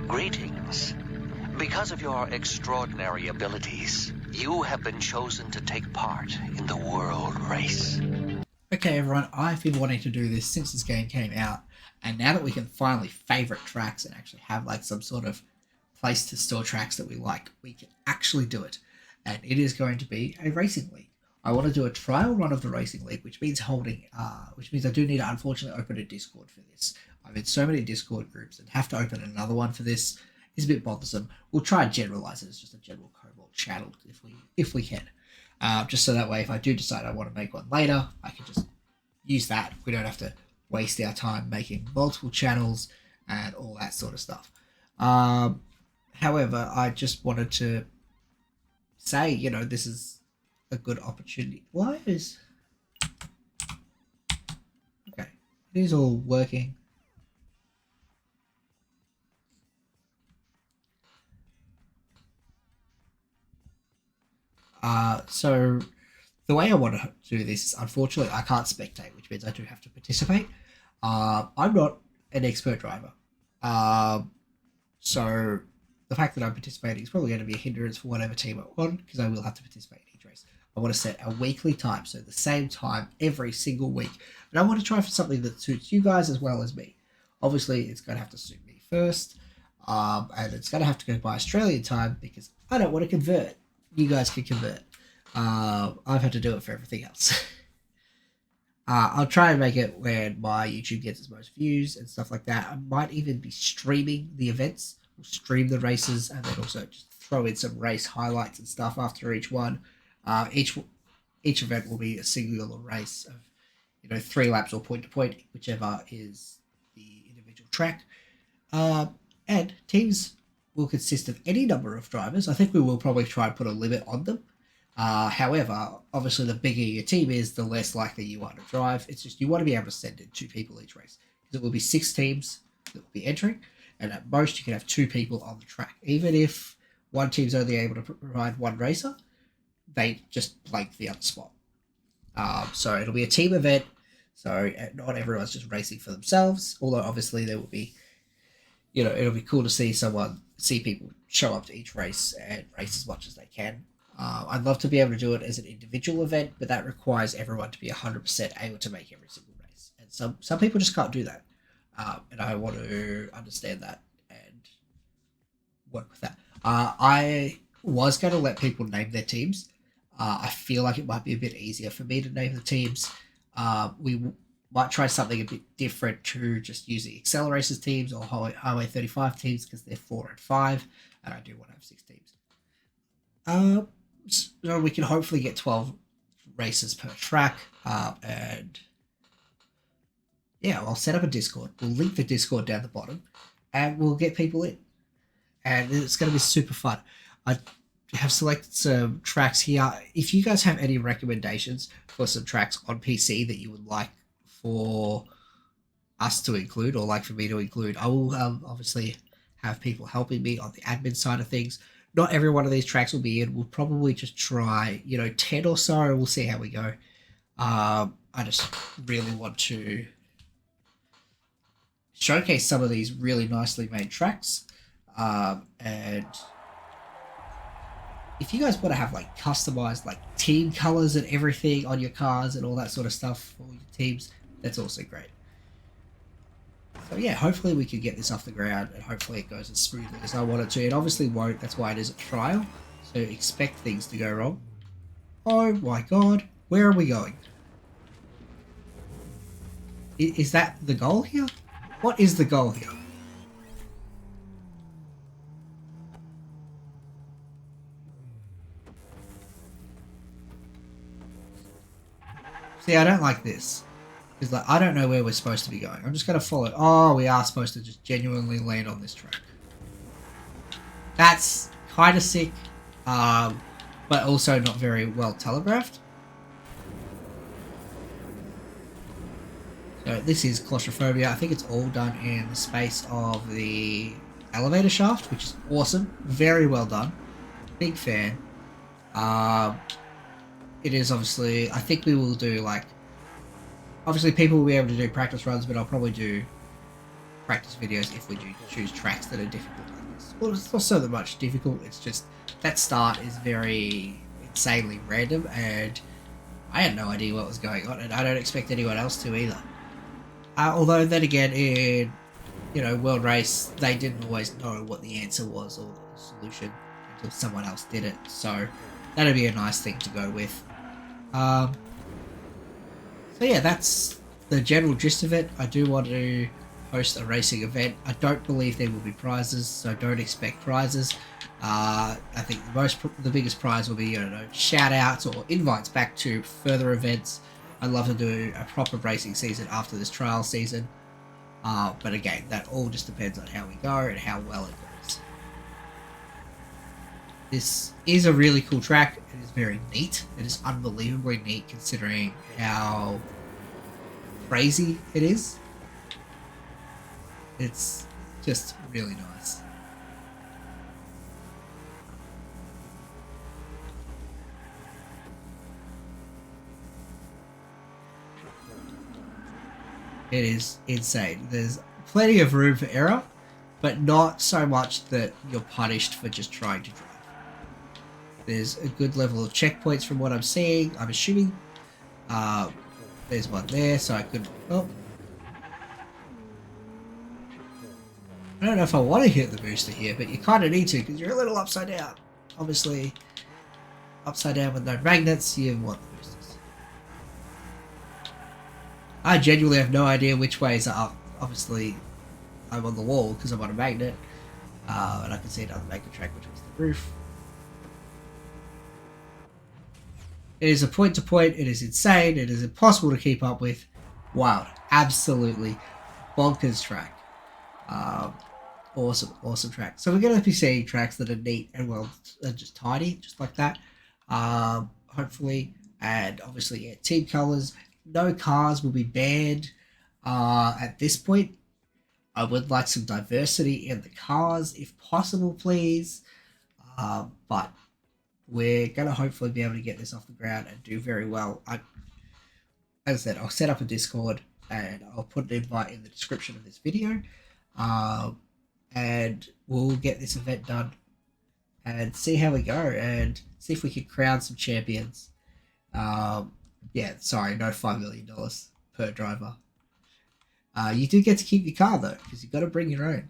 Greetings. Because of your extraordinary abilities, you have been chosen to take part in the world race. Okay, everyone, I've been wanting to do this since this game came out, and now that we can finally favorite tracks and actually have like some sort of place to store tracks that we like, we can actually do it. And it is going to be a racing league. I want to do a trial run of the racing league, which means which means I do need to unfortunately open a Discord for this. I'm in so many Discord groups and have to open another one for this. It's a bit bothersome. We'll try and generalize it as just a general Cobalt channel if we can. Just so that way, if I do decide I want to make one later, I can just use that. We don't have to waste our time making multiple channels and all that sort of stuff. However, I just wanted to say, this is a good opportunity. Why is... Okay, it is all working. So the way I want to do this is, unfortunately, I can't spectate, which means I do have to participate. I'm not an expert driver. So the fact that I'm participating is probably going to be a hindrance for whatever team I want, because I will have to participate in each race. I want to set a weekly time, so the same time every single week. And I want to try for something that suits you guys as well as me. Obviously, it's going to have to suit me first, and it's going to have to go by Australian time, because I don't want to convert. You guys can convert. I've had to do it for everything else. I'll try and make it where my YouTube gets as most views and stuff like that. I might even be streaming the events. We'll stream the races and then also just throw in some race highlights and stuff after each one. Each event will be a singular race of 3 laps or point to point, whichever is the individual track. And teams will consist of any number of drivers. I think we will probably try and put a limit on them. However, obviously the bigger your team is, the less likely you are to drive. It's just you want to be able to send in 2 people each race. Because it will be 6 teams that will be entering, and at most you can have 2 people on the track. Even if one team's only able to provide 1 racer, they just blank the other spot. So it'll be a team event, so not everyone's just racing for themselves, although obviously there will be, it'll be cool to see people show up to each race and race as much as they can. I'd love to be able to do it as an individual event, but that requires everyone to be 100% able to make every single race. And some people just can't do that. And I want to understand that and work with that. I was going to let people name their teams. I feel like it might be a bit easier for me to name the teams. We might try something a bit different to just using Acceleracers teams or Highway 35 teams, because they're 4 and 5, and I do want to have 6 teams. So we can hopefully get 12 races per track, and yeah, I'll set up a Discord. We'll link the Discord down the bottom, and we'll get people in, and it's going to be super fun. I have selected some tracks here. If you guys have any recommendations for some tracks on PC that you would like for us to include, or like for me to include, I will obviously have people helping me on the admin side of things. Not every one of these tracks will be in. We'll probably just try, 10 or so. We'll see how we go. I just really want to showcase some of these really nicely made tracks. And if you guys want to have like customized like team colors and everything on your cars and all that sort of stuff for your teams, that's also great. So yeah, hopefully we can get this off the ground, and hopefully it goes as smoothly as I want it to. It obviously won't, that's why it is a trial, so expect things to go wrong. Oh my god, where are we going? Is that the goal here? What is the goal here? See, I don't like this. Because like, I don't know where we're supposed to be going. I'm just going to follow. Oh, we are supposed to just genuinely land on this track. That's kind of sick, but also not very well telegraphed. So this is claustrophobia. I think it's all done in the space of the elevator shaft, which is awesome. Very well done. Big fan. It is obviously, I think we will do like, obviously people will be able to do practice runs, but I'll probably do practice videos if we do choose tracks that are difficult well, it's not so much difficult. It's just that start is very insanely random, and I had no idea what was going on, and I don't expect anyone else to either. Although then again, in World Race, they didn't always know what the answer was or the solution until someone else did it. So that'd be a nice thing to go with. So yeah, that's the general gist of it. I do want to host a racing event. I don't believe there will be prizes, so don't expect prizes. I think the biggest prize will be shout outs or invites back to further events. I'd love to do a proper racing season after this trial season. But again, that all just depends on how we go and how well it goes. This is a really cool track. It is very neat. It is unbelievably neat considering how crazy it is. It's just really nice. It is insane. There's plenty of room for error, but not so much that you're punished for just trying to drive. There's a good level of checkpoints from what I'm seeing. I'm assuming there's one there, so I could... Oh. I don't know if I want to hit the booster here, but you kind of need to because you're a little upside down. Obviously, upside down with no magnets, you want the boosters. I genuinely have no idea which ways are up. Obviously, I'm on the wall because I'm on a magnet, and I can see another magnet track, which is the roof. It is a point-to-point. It is insane. It is impossible to keep up with. Wild. Absolutely bonkers track. Awesome track. So we're going to be seeing tracks that are neat and well, just tidy, just like that. Hopefully, and obviously, yeah, team colors. No cars will be banned at this point. I would like some diversity in the cars, if possible, please. But we're going to hopefully be able to get this off the ground and do very well. As I said, I'll set up a Discord and I'll put an invite in the description of this video. And we'll get this event done and see how we go and see if we can crown some champions. Yeah, sorry, no $5 million per driver. You do get to keep your car though, because you've got to bring your own.